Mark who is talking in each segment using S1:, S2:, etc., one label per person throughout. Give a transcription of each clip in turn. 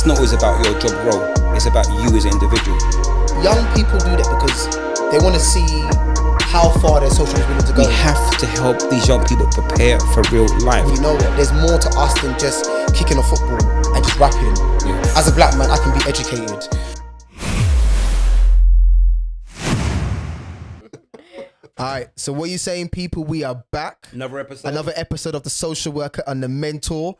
S1: it's not always about your job role. It's about you as an individual.
S2: Young people do that because they want to see how far their social is willing to go.
S1: We have to help these young people prepare for real life.
S2: You know what? There's more to us than just kicking a football and just rapping.
S1: Yeah.
S2: As a black man, I can be educated. Alright, so what are you saying, people? We are back.
S1: Another episode.
S2: Another episode of The Social Worker and the Mentor.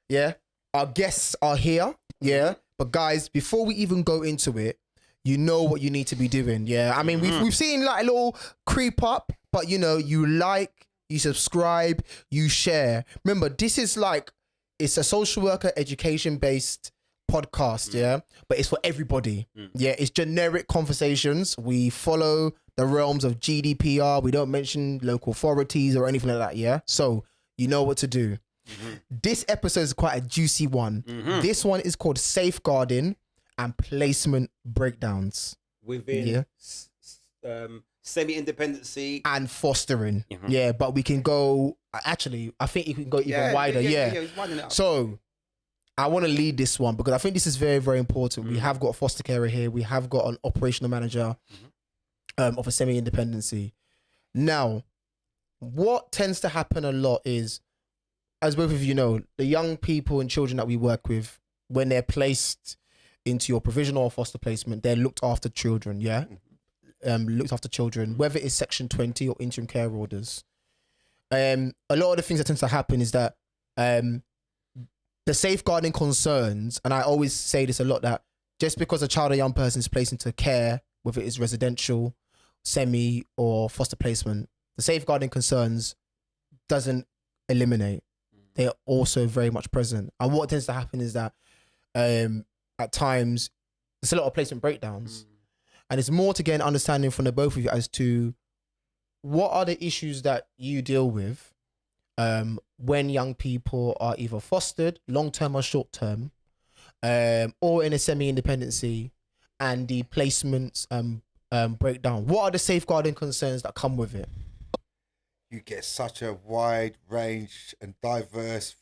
S2: Yeah. Our guests are here. Yeah. But guys, before we even go into it, you know what you need to be doing. Yeah. I mean, we've seen like a little creep up, but you know, you like, you subscribe, you share. Remember, this is like, it's a social worker education based podcast. Yeah. But it's for everybody. Yeah. It's generic conversations. We follow the realms of GDPR. We don't mention local authorities or anything like that. Yeah. So you know what to do. This episode is quite a juicy one. This one is called Safeguarding and Placement Breakdowns
S1: within semi-independency
S2: and fostering. Yeah, but we can go, actually, I think you can go even wider. Yeah. So I want to lead this one because I think this is very, very important. We have got a foster carer here. We have got an operational manager of a semi-independency. Now, what tends to happen a lot is, as both of you know, the young people and children that we work with, when they're placed into your provisional or foster placement, they're looked after children, yeah? Looked after children, whether it's Section 20 or interim care orders. A lot of the things that tends to happen is that the safeguarding concerns, and I always say this a lot, that just because a child or young person is placed into care, whether it is residential, semi, or foster placement, the safeguarding concerns doesn't eliminate. They're also very much present. And what tends to happen is that at times there's a lot of placement breakdowns. And it's more to get an understanding from the both of you as to what are the issues that you deal with when young people are either fostered, long-term or short-term, or in a semi-independency, and the placements breakdown. What are the safeguarding concerns that come with it?
S3: You get such a wide range and diverse.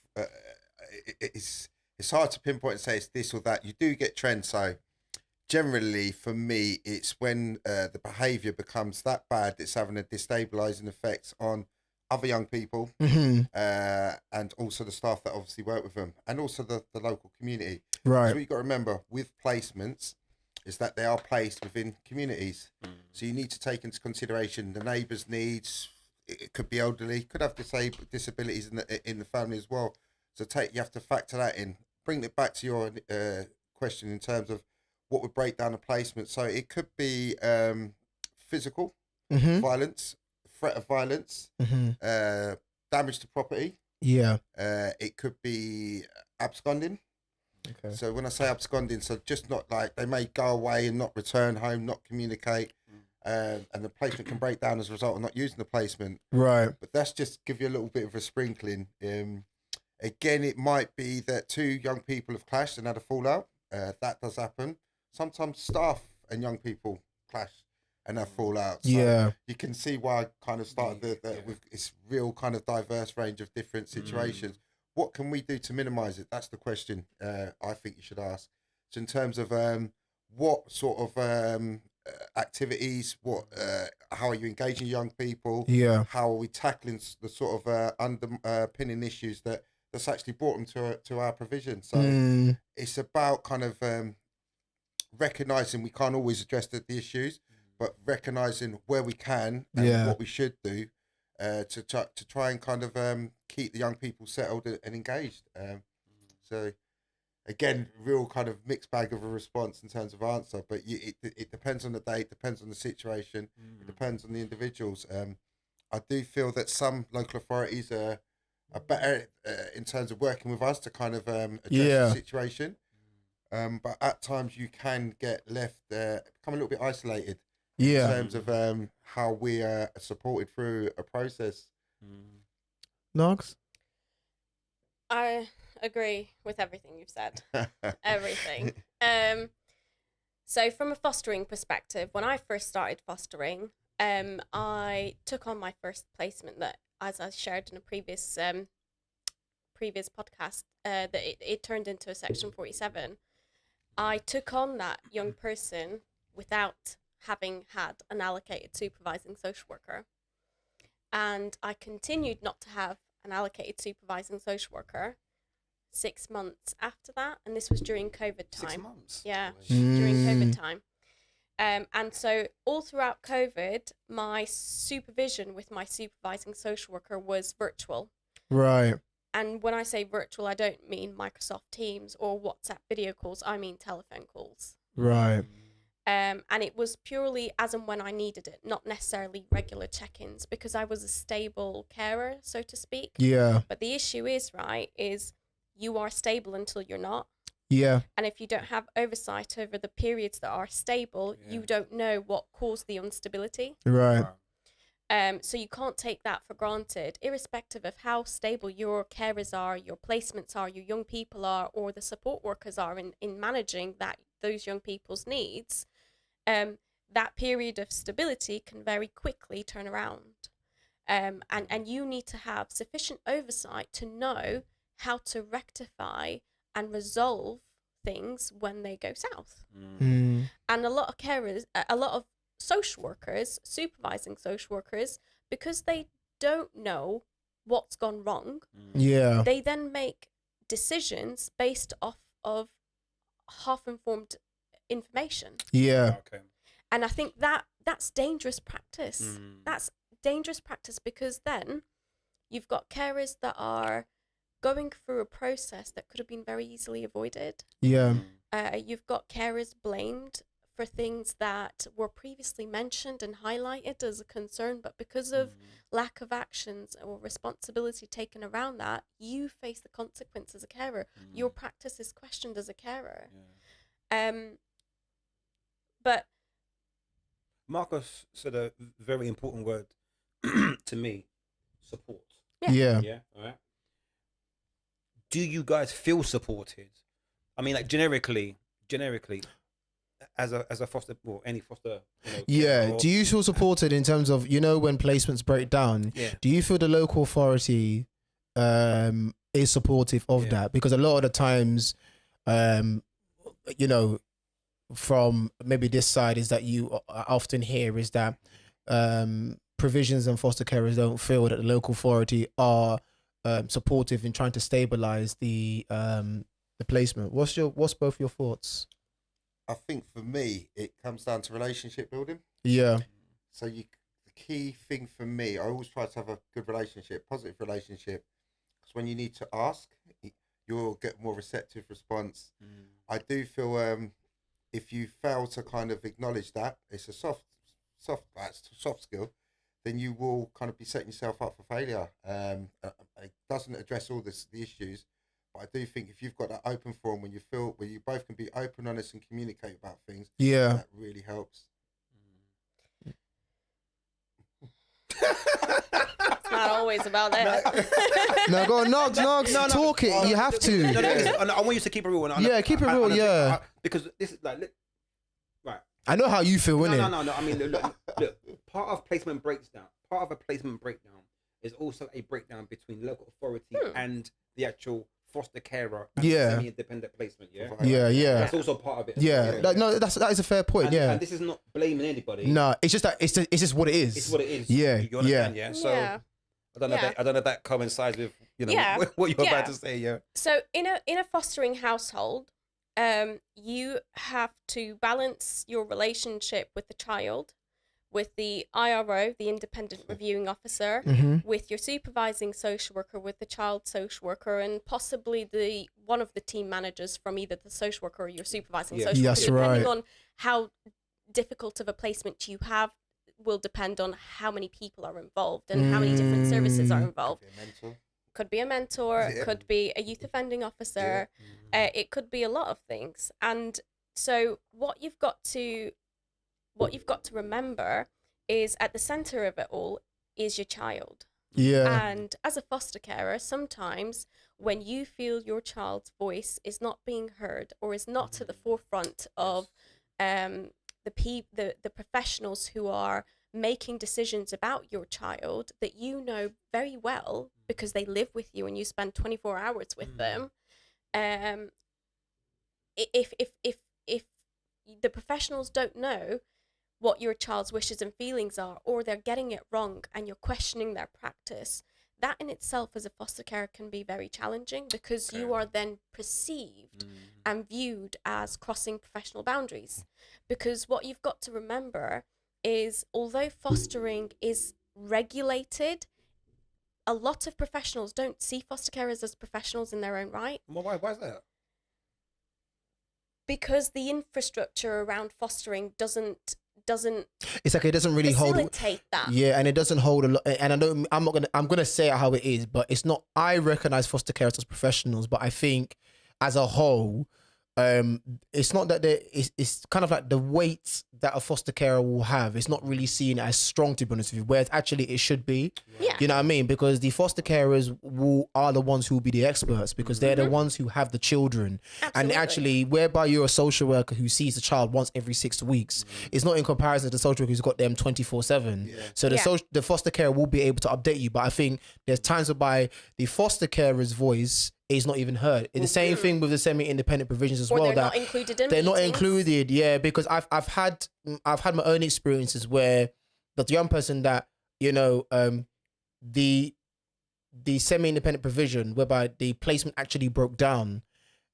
S3: It's hard to pinpoint and say it's this or that. You do get trends. So generally, for me, it's when the behaviour becomes that bad, it's having a destabilising effect on other young people, and also the staff that obviously work with them, and also the local community.
S2: Right.
S3: So what you got to remember with placements is that they are placed within communities. So you need to take into consideration the neighbours' needs. It could be elderly, could have disabilities in the family as well. So you have to factor that in. Bring it back to your question in terms of what would break down a placement. So it could be physical violence, threat of violence, damage to property. Yeah. It could be absconding. Okay. So when I say absconding, so just not like they may go away and not return home, not communicate. And the placement can break down as a result of not using the placement. Right. But that's just give you a little bit of a sprinkling. Again, it might be that two young people have clashed and had a fallout. That does happen. Sometimes staff and young people clash and have fallout. So you can see why I kind of started with this real kind of diverse range of different situations. What can we do to minimise it? That's the question I think you should ask. So in terms of what sort of activities, how are you engaging young people? Yeah. How are we tackling the sort of underpinning issues that's actually brought them to our provision? So it's about kind of recognising we can't always address the issues, but recognising where we can and what we should do to try and kind of keep the young people settled and engaged. So again, real kind of mixed bag of a response in terms of answer, but it depends on the day, it depends on the situation, it depends on the individuals. I do feel that some local authorities are better in terms of working with us to kind of address the situation. But at times you can get left become a little bit isolated in terms of how we are supported through a process.
S2: Nogs?
S4: I agree with everything you've said. Everything. So from a fostering perspective, when I first started fostering, I took on my first placement that, as I shared in a previous podcast, that it turned into a Section 47. I took on that young person without having had an allocated supervising social worker. And I continued not to have an allocated supervising social worker 6 months after that. And this was during COVID time.
S1: 6 months?
S4: Yeah, during COVID time. And so all throughout COVID, my supervision with my supervising social worker was virtual.
S2: Right.
S4: And when I say virtual, I don't mean Microsoft Teams or WhatsApp video calls. I mean telephone calls.
S2: Right.
S4: And it was purely as and when I needed it, not necessarily regular check-ins, because I was a stable carer, so to speak.
S2: Yeah.
S4: But the issue is, is you are stable until you're not.
S2: Yeah.
S4: And if you don't have oversight over the periods that are stable, you don't know what caused the instability.
S2: Right.
S4: So you can't take that for granted, irrespective of how stable your carers are, your placements are, your young people are, or the support workers are in managing those young people's needs. That period of stability can very quickly turn around. And you need to have sufficient oversight to know how to rectify and resolve things when they go south. And a lot of carers, a lot of social workers, supervising social workers, because they don't know what's gone wrong, they then make decisions based off of half-informed information.
S2: Yeah.
S1: Okay.
S4: And I think that's dangerous practice. That's dangerous practice, because then you've got carers that are going through a process that could have been very easily avoided.
S2: Yeah.
S4: You've got carers blamed for things that were previously mentioned and highlighted as a concern, but because of lack of actions or responsibility taken around that, you face the consequence as a carer. Your practice is questioned as a carer. But
S1: Marcus said a very important word to me: support.
S2: Yeah.
S1: Yeah. All right. Do you guys feel supported? I mean, like generically, as a foster, or any foster.
S2: Yeah. Do you feel supported in terms of, when placements break down?
S1: Yeah.
S2: Do you feel the local authority is supportive of that? Because a lot of the times, from maybe this side is that you often hear is that provisions and foster carers don't feel that the local authority are supportive in trying to stabilize the placement. What's both your thoughts?
S3: I think for me, it comes down to relationship building.
S2: Yeah.
S3: So the key thing for me, I always try to have a good relationship, positive relationship, because when you need to ask, you'll get more receptive response. I do feel if you fail to kind of acknowledge that, it's a soft skill, then you will kind of be setting yourself up for failure. It doesn't address all the issues, but I do think if you've got that open forum where you both can be open, honest, and communicate about things, that really helps.
S4: it's not always about that.
S2: No, go on, Nogs, talk it. You have to.
S1: I want you to keep it real.
S2: Keep it real.
S1: Because this is like, right.
S2: I know how you feel, innit?
S1: No. I mean, look. Part of placement breakdown. Part of a placement breakdown is also a breakdown between local authority and the actual foster carer and semi-independent placement. Yeah. That's also part of it.
S2: That is a fair point.
S1: And this is not blaming anybody.
S2: No, it's just that it's just what it is.
S1: It's what it is.
S2: Yeah.
S1: You understand? Yeah. So I don't know. If that coincides with what you're about to say. Yeah.
S4: So in a fostering household, you have to balance your relationship with the child, with the IRO, the independent reviewing officer, with your supervising social worker, with the child social worker, and possibly one of the team managers from either the social worker or your supervising social worker. Depending on how difficult of a placement you have, will depend on how many people are involved and how many different services are involved. Could be a mentor, could be a youth offending officer, it could be a lot of things. And so what you've got to remember is at the center of it all is your child.
S2: Yeah.
S4: And as a foster carer, sometimes when you feel your child's voice is not being heard or is not to the forefront of the professionals who are making decisions about your child that you know very well because they live with you and you spend 24 hours with them, if the professionals don't know what your child's wishes and feelings are, or they're getting it wrong and you're questioning their practice, that in itself as a foster carer can be very challenging, because you are then perceived and viewed as crossing professional boundaries. Because what you've got to remember is, although fostering is regulated, a lot of professionals don't see foster carers as professionals in their own right.
S1: Why is that?
S4: Because the infrastructure around fostering doesn't
S2: it's like it doesn't really
S4: facilitate that.
S2: Yeah, and it doesn't hold a lot. And I'm gonna say it how it is, but it's not. I recognize foster carers as professionals, but I think as a whole, it's not that it's kind of like the weight that a foster carer will have. It's not really seen as strong, to be honest with you, whereas actually it should be.
S4: Yeah.
S2: You know what I mean? Because the foster carers are the ones who will be the experts, because they're the ones who have the children.
S4: Absolutely.
S2: And actually, whereby you're a social worker who sees the child once every 6 weeks, it's not in comparison to the social worker who's got them 24/7.
S3: Yeah.
S2: So the foster carer will be able to update you. But I think there's times whereby the foster carer's voice is not even heard. It's the same thing with the semi-independent provisions as well.
S4: They're not included in
S2: They're not
S4: meetings.
S2: included, yeah, because I've had my own experiences where the young person that, you know, the semi-independent provision whereby the placement actually broke down.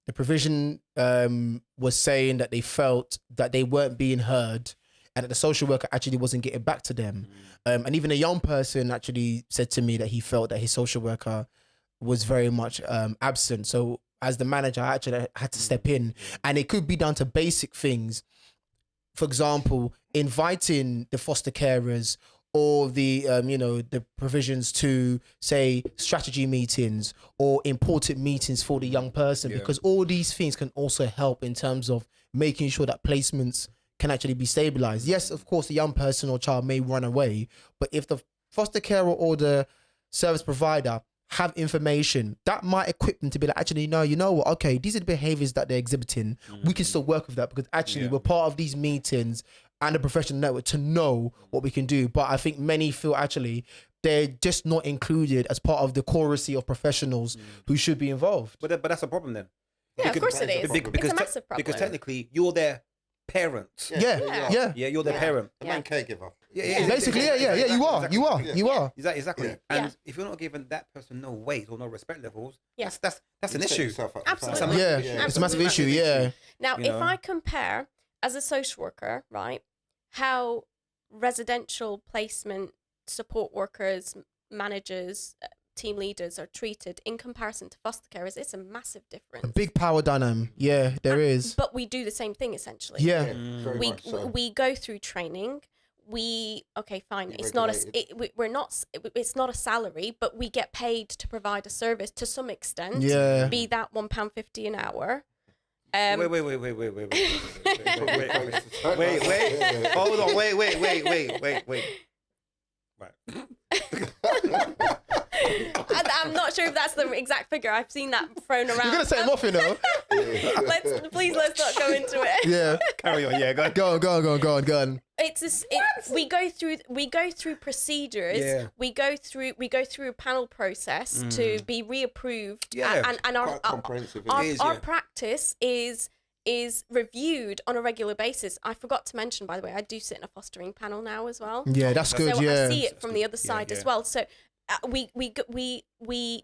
S2: The provision was saying that they felt that they weren't being heard and that the social worker actually wasn't getting back to them. And even a young person actually said to me that he felt that his social worker was very much absent. So as the manager, I actually had to step in, and it could be down to basic things. For example, inviting the foster carers or the the provisions to, say, strategy meetings or important meetings for the young person, because all these things can also help in terms of making sure that placements can actually be stabilized. Yes, of course, the young person or child may run away, but if the foster carer or the service provider have information that might equip them to be like, actually, no, you know what? Okay, these are the behaviors that they're exhibiting. We can still work with that, because actually we're part of these meetings and the professional network to know what we can do. But I think many feel actually they're just not included as part of the chorus of professionals who should be involved.
S1: But that's a problem then.
S4: Yeah, of course it is. It's a massive problem.
S1: Because technically you're their parent.
S2: Yeah,
S1: you're their parent.
S3: The main caregiver.
S2: Basically, you are.
S1: Exactly. And if you're not giving that person no weight or no respect levels, that's an issue.
S4: Absolutely.
S2: It's a massive issue. Yeah.
S4: Now, if I compare as a social worker, right, how residential placement support workers, managers, team leaders are treated in comparison to foster carers, it's a massive difference.
S2: A big power dynamic. Yeah, there is.
S4: But we do the same thing essentially.
S2: Yeah.
S4: We go through training. Fine. It's not it's not a salary, but we get paid to provide a service to some extent.
S2: Yeah.
S4: Be that £1.50 an hour.
S1: Wait. Hold on. Wait. Right.
S4: I'm not sure if that's the exact figure. I've seen that thrown around.
S2: You're gonna set him off, you know.
S4: let's not go into it.
S2: Yeah.
S1: Carry on. Yeah. Go on.
S4: We go through procedures.
S1: Yeah.
S4: We go through a panel process to be reapproved.
S1: Yeah.
S4: And our
S3: comprehensive.
S4: Our practice is reviewed on a regular basis. I forgot to mention, by the way, I do sit in a fostering panel now as well.
S2: Yeah, that's good.
S4: So
S2: yeah.
S4: I see it from the other side as well. So we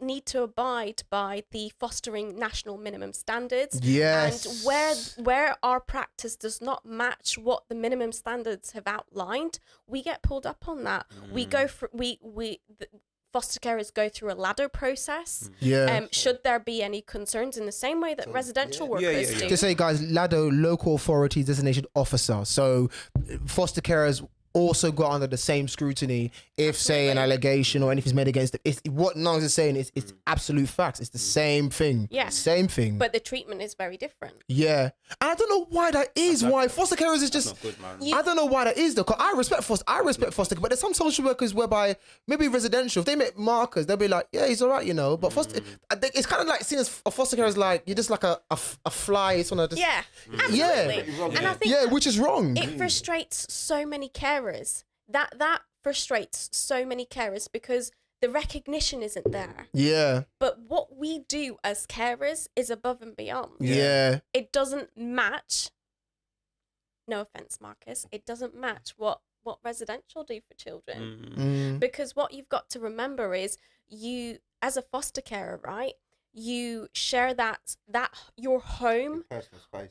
S4: need to abide by the fostering national minimum standards.
S2: Yes.
S4: And where our practice does not match what the minimum standards have outlined, we get pulled up on that. We go for foster carers go through a ladder process.
S2: Yeah.
S4: Should there be any concerns, in the same way that residential workers do.
S2: Just say, guys, LADO, local authority designation officer. So foster carers also go under the same scrutiny if, say, an allegation or anything's made against it. What Nars is saying is it's absolute facts. It's the same thing.
S4: Yeah.
S2: Same thing.
S4: But the treatment is very different.
S2: Yeah. And I don't know why that is. Why foster carers is just...
S1: Good, man.
S2: I don't know why that is, though. Cause I respect foster, but there's some social workers whereby maybe residential, if they make markers, they'll be like, yeah, he's all right, you know. But foster, it's kind of like seen as a foster carer as like, you're just like a fly. It's on a...
S4: Yeah, absolutely.
S2: Yeah.
S4: And I think
S2: which is wrong.
S4: it frustrates so many carers. That frustrates so many carers because the recognition isn't there.
S2: Yeah.
S4: But what we do as carers is above and beyond.
S2: Yeah.
S4: It doesn't match no offense, Marcus, it doesn't match what residential do for children. Because what you've got to remember is you, as a foster carer, right? You share that your home,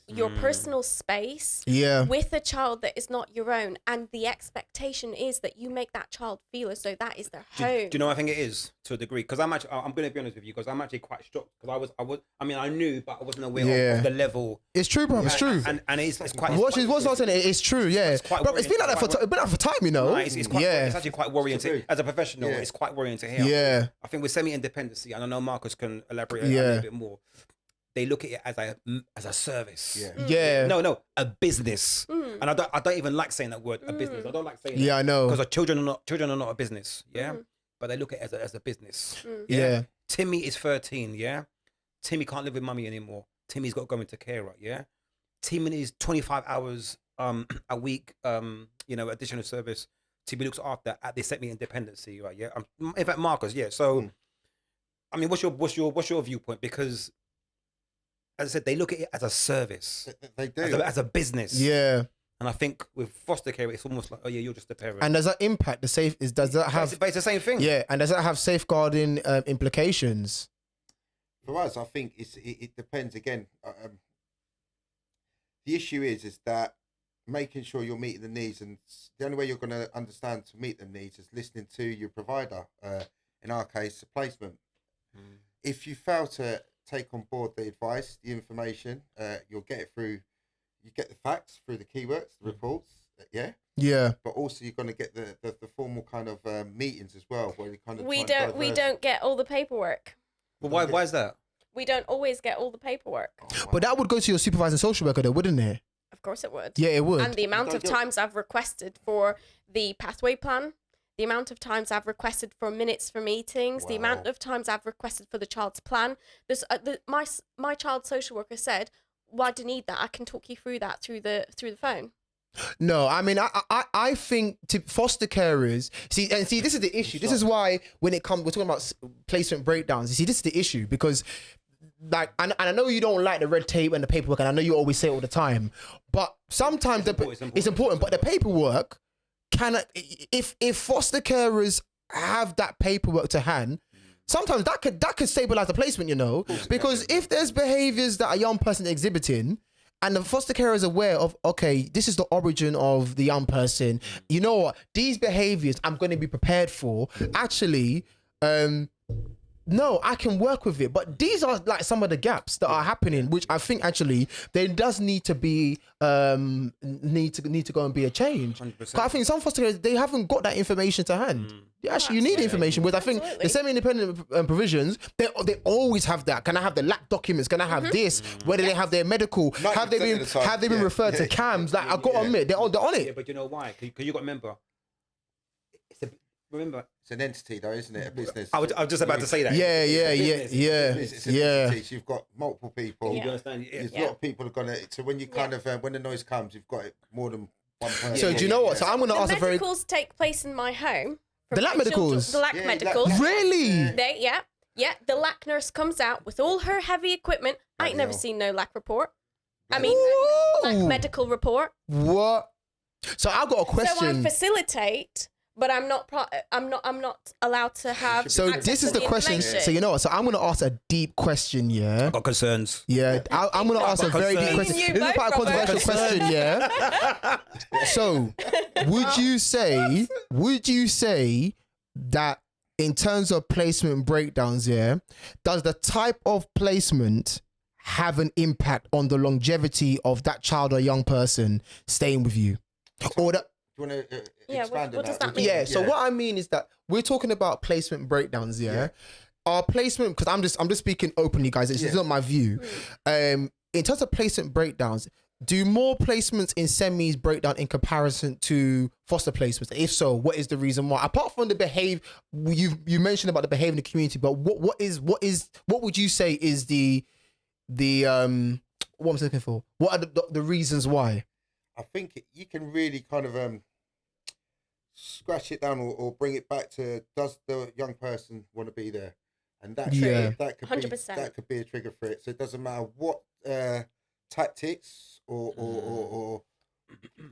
S4: your personal space, with a child that is not your own, and the expectation is that you make that child feel as though that is their home.
S1: Do you know what I think it is to a degree? Because I'm going to be honest with you, because I'm actually quite shocked, because I mean I knew, but I wasn't aware of the level.
S2: It's true, bro. It's true,
S1: and it's quite.
S2: What's not saying it's true, yeah. Bro, it's been like that for time, you know.
S1: No, it's actually quite worrying as a professional. It's quite worrying to hear.
S2: Yeah,
S1: I think with semi-independency, and I know Marcus can elaborate a little bit more. They look at it as a service. No, a business. And I don't even like saying that word, a business. I don't like saying
S2: I know.
S1: Because children are not a business, but they look at it as a business. Timmy is 13, Timmy can't live with mummy anymore. Timmy's got to go into carer, Timmy is 25 hours a week, additional service. Timmy looks after at the semi-independency, right? In fact, Marcus, So, I mean, what's your viewpoint? Because, as I said, they look at it as a service.
S3: They do.
S1: As a business.
S2: Yeah.
S1: And I think with foster care, it's almost like, oh yeah, you're just a parent.
S2: And does that impact does that have...
S1: But it's the same thing.
S2: Yeah, and does that have safeguarding implications?
S3: For us, I think it depends again. The issue is that making sure you're meeting the needs, and the only way you're going to understand to meet the needs is listening to your provider, in our case, the placement. If you fail to take on board the advice, the information, you'll get it through. You get the facts through the keywords, the reports, But also you're going to get the formal kind of meetings as well, where you kind of
S4: we don't get all the paperwork.
S1: Well, why is that?
S4: We don't always get all the paperwork.
S2: But that would go to your supervising social worker, though, wouldn't it?
S4: Of course it would.
S2: Yeah, it would.
S4: And the amount of times I've requested for the pathway plan, the amount of times I've requested for minutes for meetings, the amount of times I've requested for the child's plan. There's my child's social worker said, "Why do you need that? I can talk you through that through the phone."
S2: No, I mean, I think to foster carers, see, this is the issue. This is why when it comes, we're talking about placement breakdowns. You see, this is the issue because, like, and I know you don't like the red tape and the paperwork, and I know you always say it all the time, but sometimes it's important. But the paperwork if foster carers have that paperwork to hand, sometimes that could stabilize the placement, you know, because if there's behaviors that a young person is exhibiting, and the foster carer is aware of, okay, this is the origin of the young person. You know what? These behaviors I'm going to be prepared for. Actually, no, I can work with it. But these are like some of the gaps that are happening, which I think actually there does need to be need to go and be a change. 'Cause I think some foster carers, they haven't got that information to hand. You need information. With I think the semi-independent provisions, they always have that. Can I have the LAC documents? Can I have this? Whether they have their medical, have they been referred to CAMS? Like I got to admit, they're on it.
S1: Yeah, but you know why? Because you got to remember.
S3: It's an entity, though, isn't it? A business.
S1: I was just about to say that.
S3: It's an entity. So you've got multiple people.
S1: You understand?
S3: There's a lot of people are gonna. So when you kind of when the noise comes, you've got more than one person.
S2: So do you know what? So I'm going to ask a very.
S4: The medicals take place in my home.
S2: The LAC medicals.
S4: The LAC medicals.
S2: Really?
S4: The LAC nurse comes out with all her heavy equipment. I ain't never seen no LAC report. I mean, LAC medical report.
S2: What? So I've got a question.
S4: So I facilitate. But I'm not allowed to have.
S2: So this is the question. So you know what? So I'm going to ask a deep question. Yeah.
S1: I've got concerns.
S2: Yeah. I'm going to ask a very deep question. This is quite a controversial question. Yeah. So would you say that in terms of placement breakdowns, does the type of placement have an impact on the longevity of that child or young person staying with you, or that?
S3: Do you want to expand
S4: what does that mean?
S2: Yeah, so what I mean is that we're talking about placement breakdowns, Our placement, because I'm just speaking openly, guys, it's not my view. In terms of placement breakdowns, do more placements in semis break down in comparison to foster placements? If so, what is the reason why? Apart from the behavior, you mentioned about the behavior in the community, but what would you say is the what I'm looking for? What are the reasons why?
S3: I think you can really kind of scratch it down or bring it back to, does the young person want to be there? And that could 100%. That could be a trigger for it. So it doesn't matter what tactics or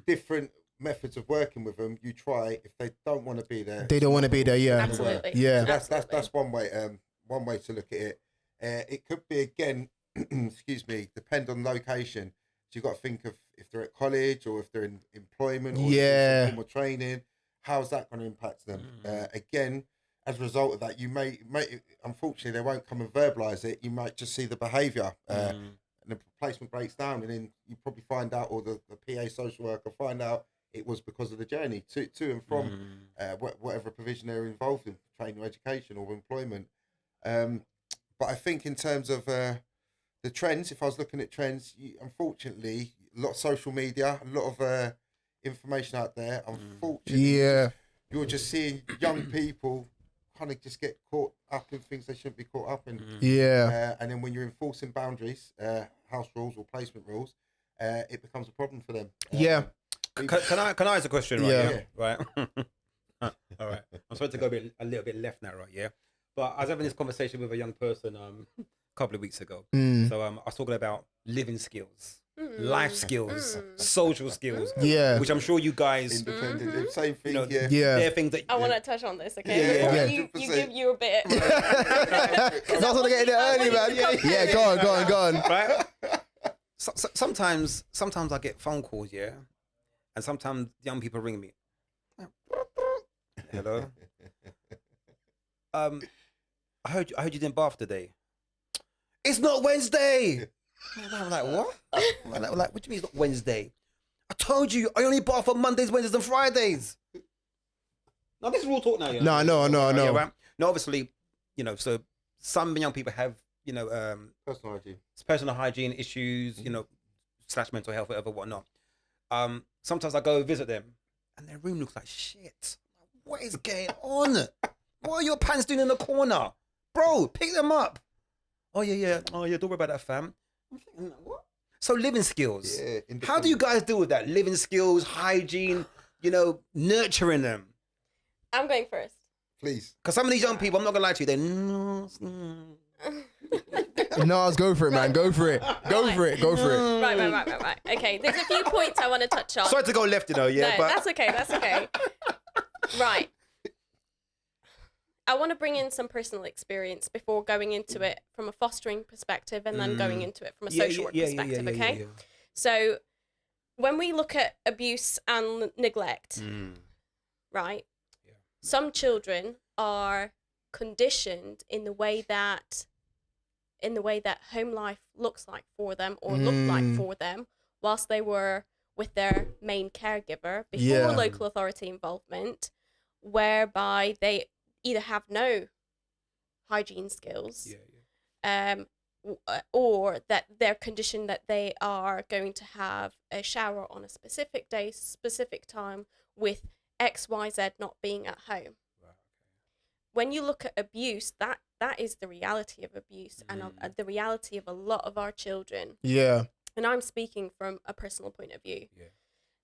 S3: different methods of working with them. You try. If they don't want to be there,
S2: they don't want to be there. Yeah,
S4: absolutely.
S2: Yeah,
S3: so that's one way. One way to look at it. It could be again. Excuse me. Depend on location. So you got to think of if they're at college or if they're in employment or some form of training. How's that going to impact them? Again, as a result of that, you may unfortunately they won't come and verbalise it. You might just see the behaviour. And the placement breaks down, and then you probably find out, or the PA social worker find out it was because of the journey to and from whatever provision they're involved in, training or education or employment. But I think in terms of the trends, if I was looking at trends, unfortunately, a lot of social media, a lot of information out there. Unfortunately, you're just seeing young people kind of just get caught up in things they shouldn't be caught up in. And then when you're enforcing boundaries, house rules or placement rules, it becomes a problem for them.
S1: Can I ask a question? Right. Right. All right. I'm supposed to go a little bit left now, right? Yeah. But I was having this conversation with a young person a couple of weeks ago. So I was talking about living skills, life skills, social skills. Which I'm sure you guys
S3: independent, same thing.
S1: They're things that
S4: I want to touch on this. Okay. You give you a bit.
S2: That's what I get in early, man. Yeah. Go on.
S1: Right. Sometimes I get phone calls, and sometimes young people ring me. Hello. I heard you didn't bath today. It's not Wednesday. I'm like, what? I'm like, what do you mean it's not Wednesday? I told you I only bath on Mondays, Wednesdays, and Fridays. Now this is real talk now.
S2: No, I know.
S1: Right? No, obviously, so some young people have, personal hygiene issues, / mental health, whatever, whatnot. Sometimes I go visit them, and their room looks like shit. What is going on? What are your pants doing in the corner? Bro, pick them up. Oh, yeah. Don't worry about that, fam. I'm thinking, what? So living skills. How do you guys deal with that? Living skills, hygiene, nurturing them.
S4: I'm going first.
S3: Please.
S1: Because some of these young people, I'm not going to lie to you,
S2: No, go for it, man. Go for it. Go for it.
S4: Right. Okay, there's a few points I want to touch on.
S1: Sorry to go left,
S4: No, that's okay. Right. I want to bring in some personal experience before going into it from a fostering perspective and then going into it from a social work perspective, okay? So when we look at abuse and neglect, right, some children are conditioned in the way that home life looks like for them or looked like for them whilst they were with their main caregiver before local authority involvement, whereby they either have no hygiene skills or that they're conditioned that they are going to have a shower on a specific day, specific time with XYZ not being at home. When you look at abuse, that is the reality of abuse and the reality of a lot of our children. And I'm speaking from a personal point of view.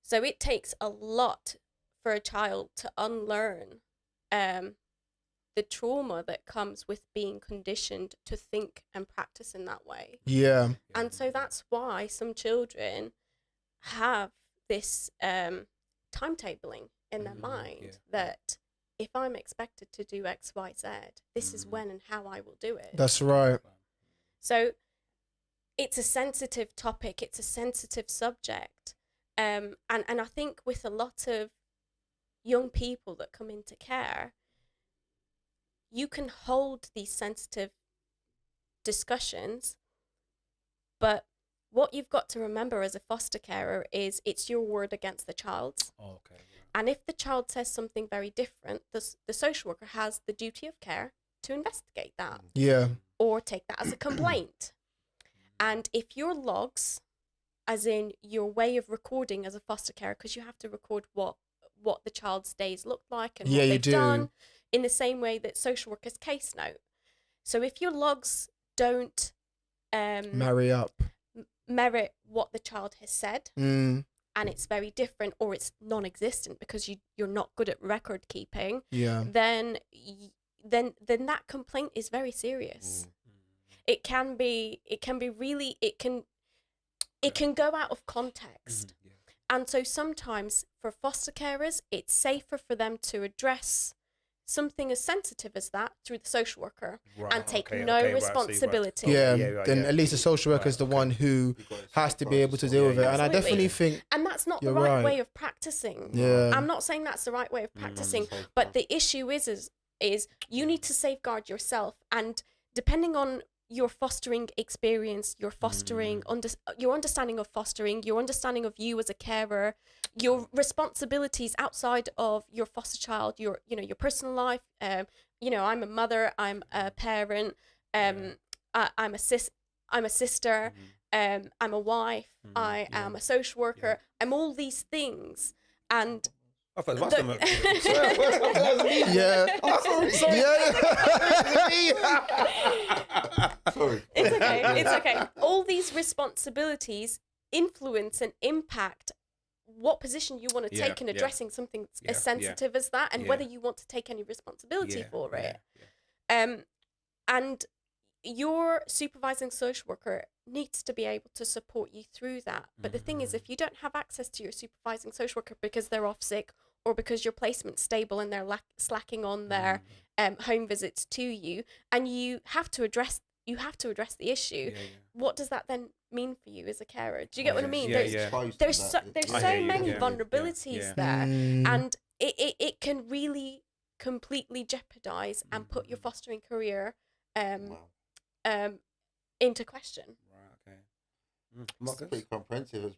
S4: So it takes a lot for a child to unlearn the trauma that comes with being conditioned to think and practice in that way. And so that's why some children have this timetabling in their mind that if I'm expected to do X, Y, Z, this is when and how I will do it.
S2: That's right.
S4: So it's a sensitive topic. It's a sensitive subject. And I think with a lot of young people that come into care, you can hold these sensitive discussions, but what you've got to remember as a foster carer is it's your word against the child's. And if the child says something very different, the social worker has the duty of care to investigate that. Or take that as a complaint. And if your logs, as in your way of recording as a foster carer, because you have to record what the child's days look like and what they've done, in the same way that social workers case note. So if your logs don't merit what the child has said, and it's very different or it's non-existent because you're not good at record keeping, then that complaint is very serious. It can go out of context. And so sometimes for foster carers, it's safer for them to address something as sensitive as that through the social worker and take no responsibility.
S2: Then at least the social worker is the one who has to be able to deal with it. And I definitely think...
S4: And that's not the right way of practicing.
S2: Yeah.
S4: I'm not saying that's the right way of practicing, but the issue is you need to safeguard yourself. And depending on your fostering experience, your fostering, your understanding of fostering, your understanding of you as a carer, your responsibilities outside of your foster child, your personal life. I'm a mother, I'm a parent, I'm a sister, I'm a wife, I am a social worker. I'm all these things, and
S1: I thought
S3: Sorry.
S4: It's okay. All these responsibilities influence and impact what position you want to take in addressing something as sensitive as that, and whether you want to take any responsibility for it. And your supervising social worker needs to be able to support you through that. But the thing is, if you don't have access to your supervising social worker because they're off sick, or because your placement's stable and they're slacking on their home visits to you, and you have to address the issue, what does that then mean for you as a carer? Do you get what I mean? There's so many vulnerabilities there, and it can really completely jeopardize and put your fostering career into question.
S3: It's pretty comprehensive. It's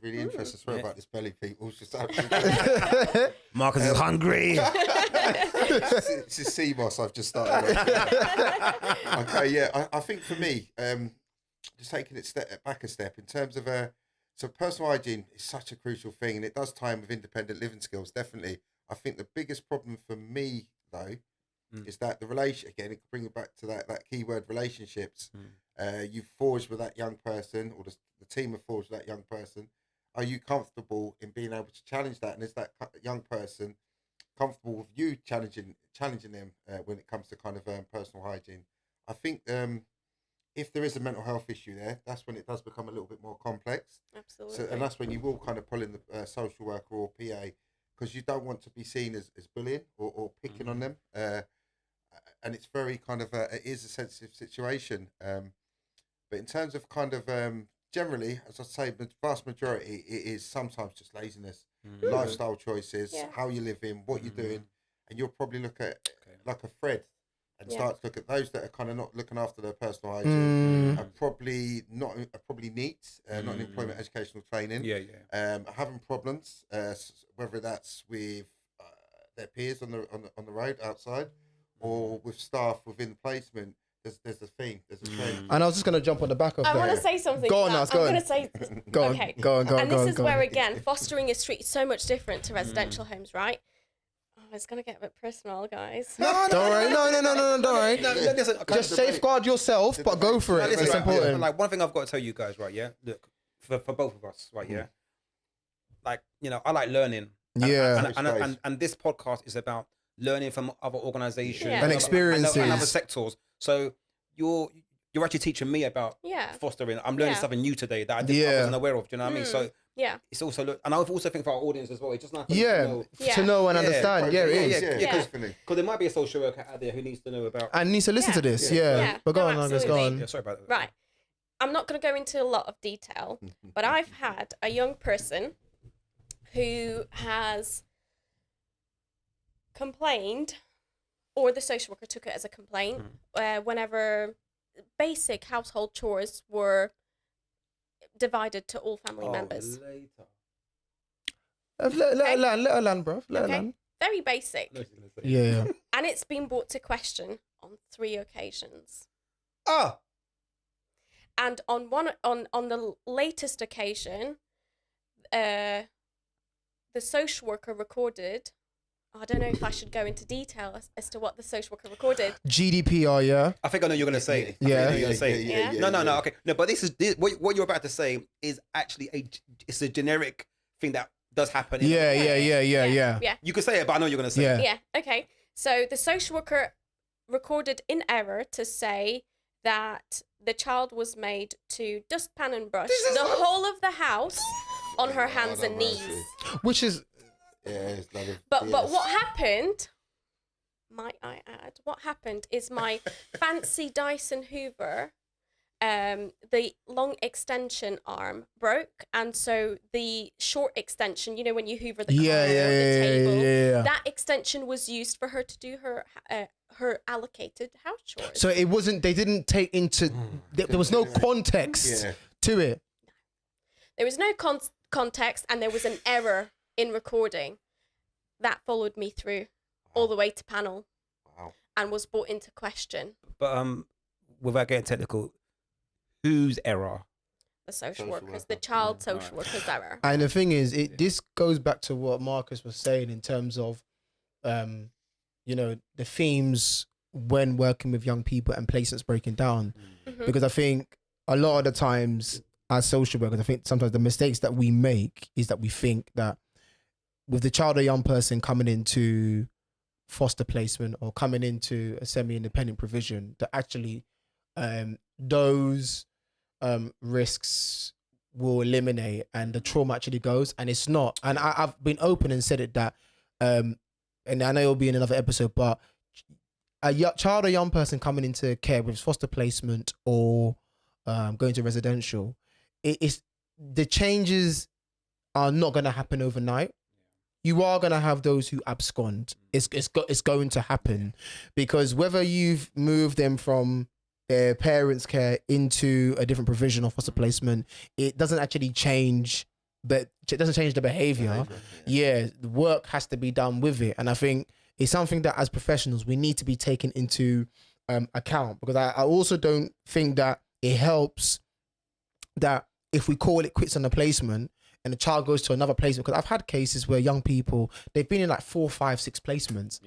S3: really interesting. Sorry about this belly, people. It's just
S1: Marcus is hungry.
S3: This is CMOS I've just started. Okay, I think for me, just taking it back a step in terms of so personal hygiene is such a crucial thing, and it does tie in with independent living skills. Definitely, I think the biggest problem for me though is that the relation, again, it bring it back to that keyword relationships. You've forged with that young person, or the team have forged with that young person. Are you comfortable in being able to challenge that? And is that young person comfortable with you challenging them when it comes to kind of personal hygiene? I think if there is a mental health issue there, that's when it does become a little bit more complex.
S4: Absolutely.
S3: So, and that's when you will kind of pull in the social worker or PA, because you don't want to be seen as bullying or picking on them. And it's very kind of it is a sensitive situation. But in terms of kind of generally, as I say, the vast majority, it is sometimes just laziness, lifestyle choices, how you live in, what you're doing, and you'll probably look at like a thread and start to look at those that are kind of not looking after their personal hygiene, and probably neat, not in employment educational training, having problems, whether that's with their peers on the road outside, or with staff within the placement. There's a theme, there's a trend.
S2: And I was just going to jump on the back of that.
S4: I want to say something.
S2: Go on, Naz, go on.
S4: I'm going to say,
S2: go on.
S4: And this is where, again, fostering is treated so much different to residential homes, right? Oh, it's going to get a bit personal, guys.
S2: Don't worry. No, don't worry.
S1: Listen,
S2: just safeguard yourself, but go for it. It's important.
S1: Like, one thing I've got to tell you guys, right, Look, for both of us, right, Like, I like learning. And this podcast is about learning from other organizations
S2: and experiences
S1: and other sectors. So you're actually teaching me about fostering. I'm learning something new today that I wasn't aware of. Do you know what I mean? So it's also, and I also think for our audience as well, it's just nice
S2: to know and understand. Yeah, it is.
S1: Because there might be a social worker out there who needs to know about
S2: and needs to listen to this. But go on, let's go on.
S1: Yeah, sorry about that.
S4: Right, I'm not going to go into a lot of detail, but I've had a young person who has complained, or the social worker took it as a complaint, whenever basic household chores were divided to all family members.
S2: Let her land, bruv. Let her land.
S4: Very basic.
S2: Yeah.
S4: And it's been brought to question on 3 occasions. And on the latest occasion, the social worker recorded. I don't know if I should go into detail as to what the social worker recorded.
S2: GDPR, yeah.
S1: I think I know you're going to say.
S2: Yeah.
S1: No. Okay. No, but this what you're about to say is actually it's a generic thing that does happen.
S2: Yeah.
S1: You could say it, but I know you're going to say it.
S4: Yeah. Okay. So the social worker recorded in error to say that the child was made to dustpan and brush the whole of the house on her hands and knees.
S2: Which is...
S4: But what happened, might I add, what happened is my fancy Dyson Hoover, the long extension arm broke, and so the short extension, you know, when you hoover the car or the table, that extension was used for her to do her allocated house chores.
S2: So it wasn't, they didn't take into, there was no context to it.
S4: There was no context, and there was an error in recording that followed me through all the way to panel and was brought into question.
S1: But without getting technical, whose error?
S4: The social workers, the child social workers error.
S2: And the thing is, this goes back to what Marcus was saying in terms of, you know, the themes when working with young people and placements breaking down. Because I think a lot of the times as social workers, I think sometimes the mistakes that we make is that we think that with the child or young person coming into foster placement or coming into a semi-independent provision, that actually those risks will eliminate and the trauma actually goes, and it's not. And I've been open and said it that, and I know it'll be in another episode, but a child or young person coming into care with foster placement or going to residential, it's the changes are not going to happen overnight. You are going to have those who abscond. It's going to happen, because whether you've moved them from their parents' care into a different provision of foster placement, it doesn't actually change, but it doesn't change the behavior. The work has to be done with it, and I think it's something that as professionals we need to be taken into account, because I also don't think that it helps that if we call it quits on the placement and the child goes to another placement, because I've had cases where young people, they've been in like 4, 5, 6 placements,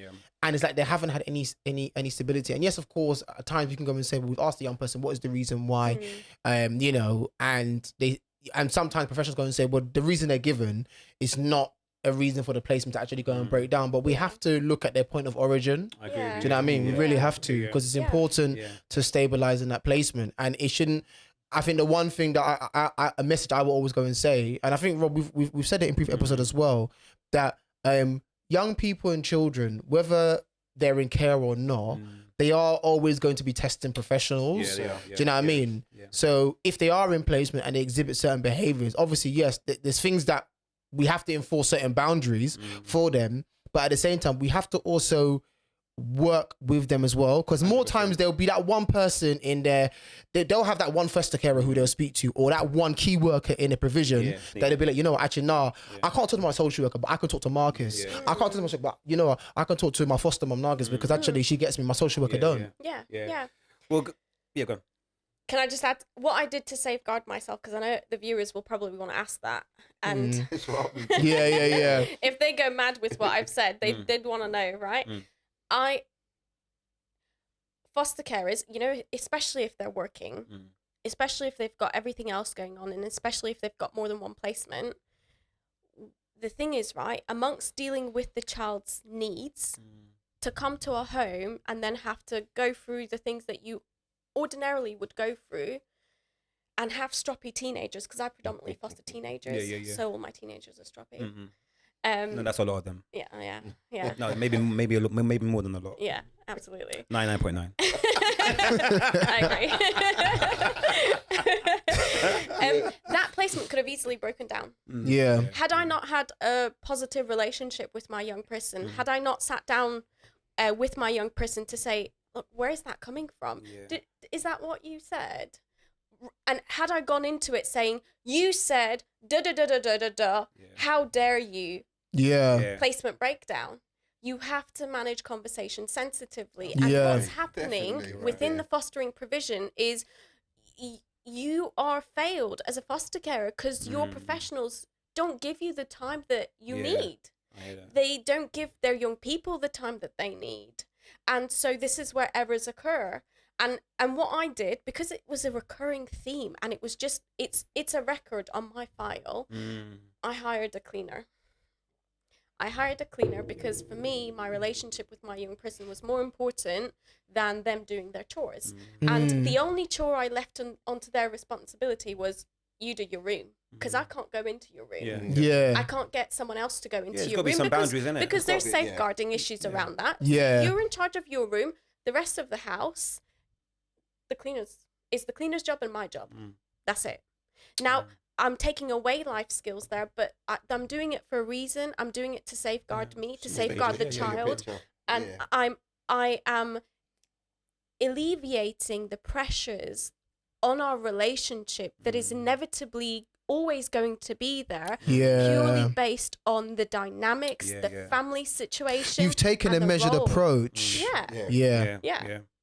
S2: and it's like they haven't had any stability. And yes, of course, at times you can go and say, well, we've asked the young person what is the reason why, you know, and sometimes professionals go and say, well, the reason they're given is not a reason for the placement to actually go and break down. But we have to look at their point of origin.
S1: I agree.
S4: Yeah.
S1: with
S2: Do you know what I mean? We really have to, because it's important
S1: Yeah.
S2: to stabilize in that placement, and it shouldn't. I think the one thing that a message I will always go and say, and I think Rob, we've said it in previous episode as well, that young people and children, whether they're in care or not, they are always going to be testing professionals.
S1: Yeah, they are.
S2: Do you know what I mean?
S1: Yeah.
S2: So if they are in placement and they exhibit certain behaviors, obviously, yes, there's things that we have to enforce certain boundaries for them, but at the same time, we have to also work with them as well, because more times there'll be that one person in there, they'll have that one foster carer who they'll speak to, or that one key worker in a provision that they'll be like, you know what, actually, I can't talk to my social worker, but I can talk to Marcus. I can't talk to my social worker, but you know what, I can talk to my foster mom Nargis, because actually she gets me, my social worker don't.
S4: Yeah.
S1: Well, go on.
S4: Can I just add what I did to safeguard myself? Because I know the viewers will probably want to ask that. And
S2: Yeah.
S4: if they go mad with what I've said, they did want to know, right? Foster carers, you know, especially if they're working, especially if they've got everything else going on, and especially if they've got more than one placement, the thing is, right, amongst dealing with the child's needs, to come to a home and then have to go through the things that you ordinarily would go through, and have stroppy teenagers, because I predominantly foster teenagers, so all my teenagers are stroppy.
S1: No, that's a lot of them.
S4: Yeah.
S1: No, maybe more than a lot.
S4: Yeah, absolutely.
S1: 99.9.
S4: I agree. That placement could have easily broken down.
S2: Yeah.
S4: Had I not had a positive relationship with my young person, had I not sat down with my young person to say, look, where is that coming from? Is that what you said? And had I gone into it saying, you said da, how dare you? Placement breakdown. You have to manage conversation sensitively. And what's happening within the fostering provision is you are failed as a foster carer, because your professionals don't give you the time that you need. They don't give their young people the time that they need. And so this is where errors occur. And what I did, because it was a recurring theme and it was just, it's a record on my file, I hired a cleaner. Because for me, my relationship with my young person was more important than them doing their chores. And the only chore I left onto their responsibility was, you do your room. Because I can't go into your room.
S2: Yeah.
S4: I can't get someone else to go into your
S1: got to be
S4: room
S1: some boundaries, innit?
S4: because there's safeguarding issues around that.
S2: Yeah.
S4: You're in charge of your room. The rest of the house, the cleaner's job and my job. That's it. Now, I'm taking away life skills there, but I'm doing it for a reason. I'm doing it to safeguard me, to safeguard the child. And I am alleviating the pressures on our relationship that is inevitably always going to be there, purely based on the dynamics, the family situation.
S2: You've taken a measured approach.
S4: Yeah.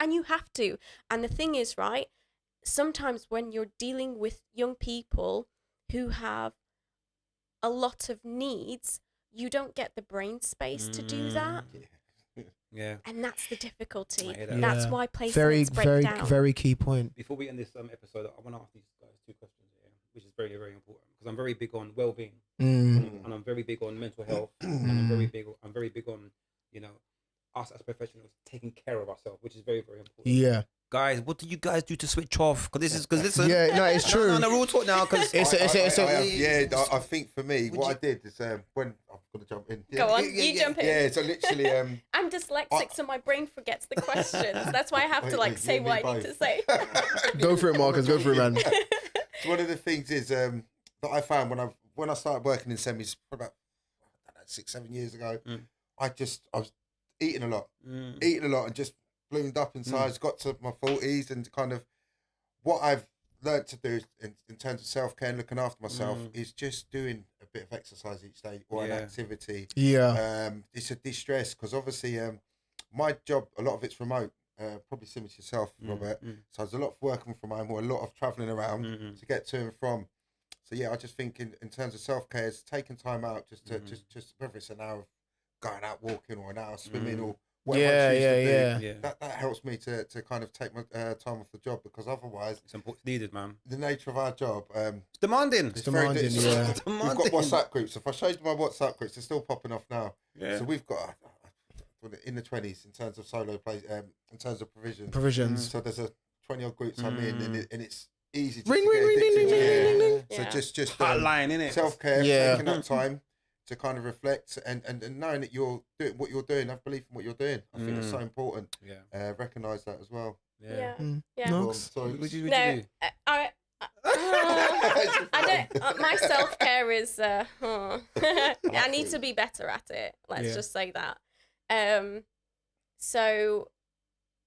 S4: And you have to. And the thing is, right, sometimes when you're dealing with young people who have a lot of needs, you don't get the brain space to do that. And that's the difficulty. That's why placements break down.
S2: Very key point.
S1: Before we end this episode, I want to ask these guys 2 questions here, which is very, very important, because I'm very big on well-being, and I'm very big on mental health, and I'm very big on, you know, us as professionals taking care of ourselves, which is very, very important.
S2: Yeah.
S1: Guys, what do you guys do to switch off? Because listen.
S2: Yeah, no, it's true.
S1: No, real talk now. Because
S3: I think for me, what I did is when I'm gonna jump in.
S4: Go on, you jump in.
S3: Yeah, so literally,
S4: I'm dyslexic, so my brain forgets the questions. That's why I have to say what I need to say.
S2: Go for it, Marcus. Go for it, man.
S3: So one of the things is that I found when I started working in semis about 6-7 years ago, I was eating a lot, and just bloomed up in size, got to my 40s, and kind of what I've learned to do in terms of self-care and looking after myself is just doing a bit of exercise each day or an activity. It's a de-stress, because obviously my job, a lot of it's remote, probably similar to yourself, Robert. So there's a lot of working from home or a lot of travelling around to get to and from. So I just think in terms of self-care, it's taking time out just to just whether it's an hour of going out walking or an hour swimming or whatever I choose to do, that helps me to kind of take my time off the job, because otherwise
S1: it's needed, man.
S3: The nature of our job,
S1: it's demanding.
S3: We've got WhatsApp groups. If I showed you my WhatsApp groups, they're still popping off now. So we've got in the 20s in terms of solo play, in terms of provisions. So there's a 20-odd groups I'm in, and it's easy to ring. So just
S1: hotline, innit?
S3: Self-care, taking that time to kind of reflect and knowing that you're doing what you're doing, have belief in what you're doing. I think it's so important. Recognise that as well.
S2: No.
S3: Sorry.
S1: What do you
S4: do? I don't. My self-care is. I need to be better at it. Let's just say that. So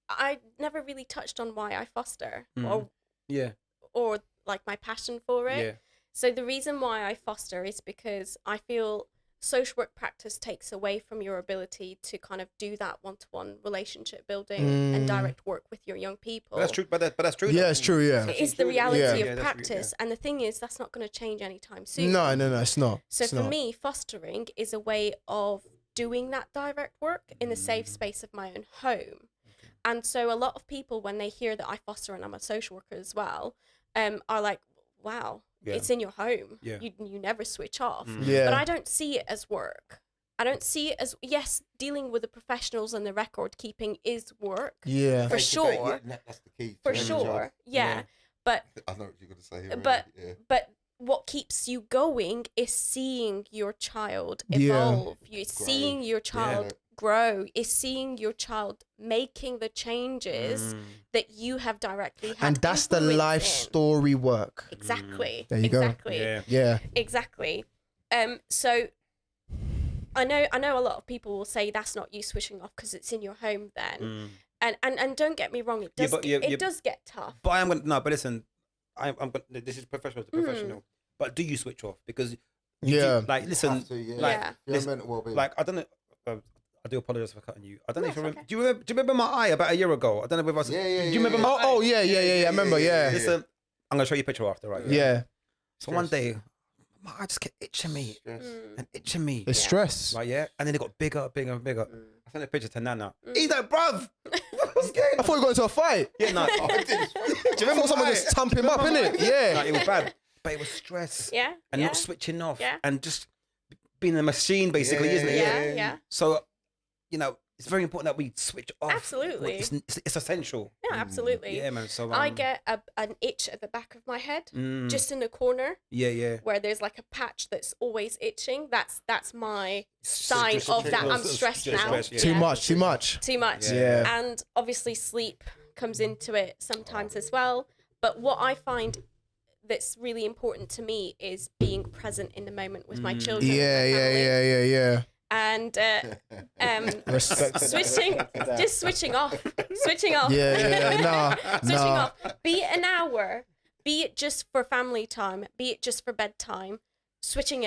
S4: I never really touched on why I foster, or like my passion for it. So the reason why I foster is because I feel social work practice takes away from your ability to kind of do that one-to-one relationship building and direct work with your young people.
S1: But that's true. But that's true.
S2: Yeah, it's true. Yeah,
S4: it's the reality of practice, and the thing is, that's not going to change anytime soon.
S2: No, it's not.
S4: So for me, fostering is a way of doing that direct work in the safe space of my own home. And so a lot of people, when they hear that I foster and I'm a social worker as well, are like, wow. It's in your home. You never switch off. But I don't see it as work. I don't see it as, yes, dealing with the professionals and the record keeping is work. For sure.
S3: That's the key.
S4: For sure. But
S3: I know what you're going to say here.
S4: But what keeps you going is seeing your child evolve. You're seeing your child grow, is seeing your child making the changes that you have directly had.
S2: And that's the life story work.
S4: Exactly.
S2: There you
S4: go.
S2: Yeah.
S4: Exactly. So I know a lot of people will say that's not you switching off because it's in your home then. And don't get me wrong, it does it does get tough.
S1: But but listen, I'm this is professional to professional. But do you switch off? Because like listen,
S3: mental well-being.
S1: Like I don't know. I do apologize for cutting you. I don't know if you remember. Do you remember my eye about a year ago? I don't know if I was. Do you remember my eye?
S2: Oh yeah. I remember.
S1: Listen, I'm gonna show you a picture after, right?
S2: Yeah.
S1: So one day, my eye just kept itching me and itching me.
S2: It's stress.
S1: Right, and then it got bigger. I sent a picture to Nana. He's like, bruv, what's going on?
S2: I thought you were going to a fight.
S1: Yeah, no.
S2: Do you remember someone just thump him up, innit? Yeah.
S1: Like, it was bad, but it was stress. And not switching off. And just being a machine, basically, isn't it?
S4: Yeah.
S1: So, it's very important that we switch off.
S4: Absolutely.
S1: It's essential.
S4: Yeah, absolutely.
S1: Yeah, man. So
S4: I get an itch at the back of my head, just in the corner.
S1: Yeah.
S4: Where there's like a patch that's always itching. That's my sign of that I'm stressed now.
S2: Too much.
S1: Yeah.
S4: And obviously sleep comes into it sometimes as well. But what I find that's really important to me is being present in the moment with my children.
S2: Yeah.
S4: And
S2: Respect.
S4: switching off.
S2: Yeah.
S4: Switching off. Be it an hour, be it just for family time, be it just for bedtime. Switching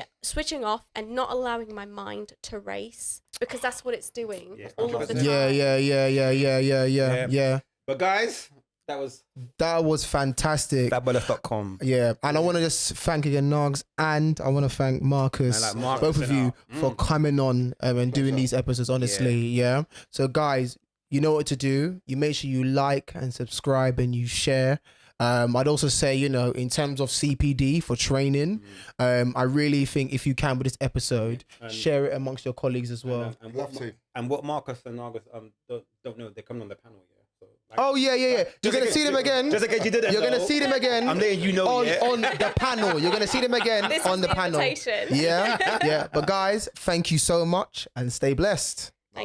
S4: off and not allowing my mind to race, because that's what it's doing all of the time.
S2: Yeah.
S1: But guys, that was
S2: fantastic.
S1: Fabulous.com.
S2: Yeah, and I want to just thank again Nargs, and I want to thank Marcus, both of you, for coming on and doing these episodes. Honestly, yeah. So guys, you know what to do. You make sure you like and subscribe and you share. I'd also say, in terms of CPD for training, I really think if you can with this episode, share it amongst your colleagues as well.
S1: And what Marcus and Nargis don't know, they're coming on the panel.
S2: Yeah. You're going to see them again.
S1: Just in case you didn't.
S2: You're going to see them again.
S1: I'm letting you know.
S2: On the panel. You're going to see them again
S4: This
S2: on
S4: is
S2: the
S4: the
S2: panel.
S4: invitation.
S2: Yeah. But guys, thank you so much and stay blessed.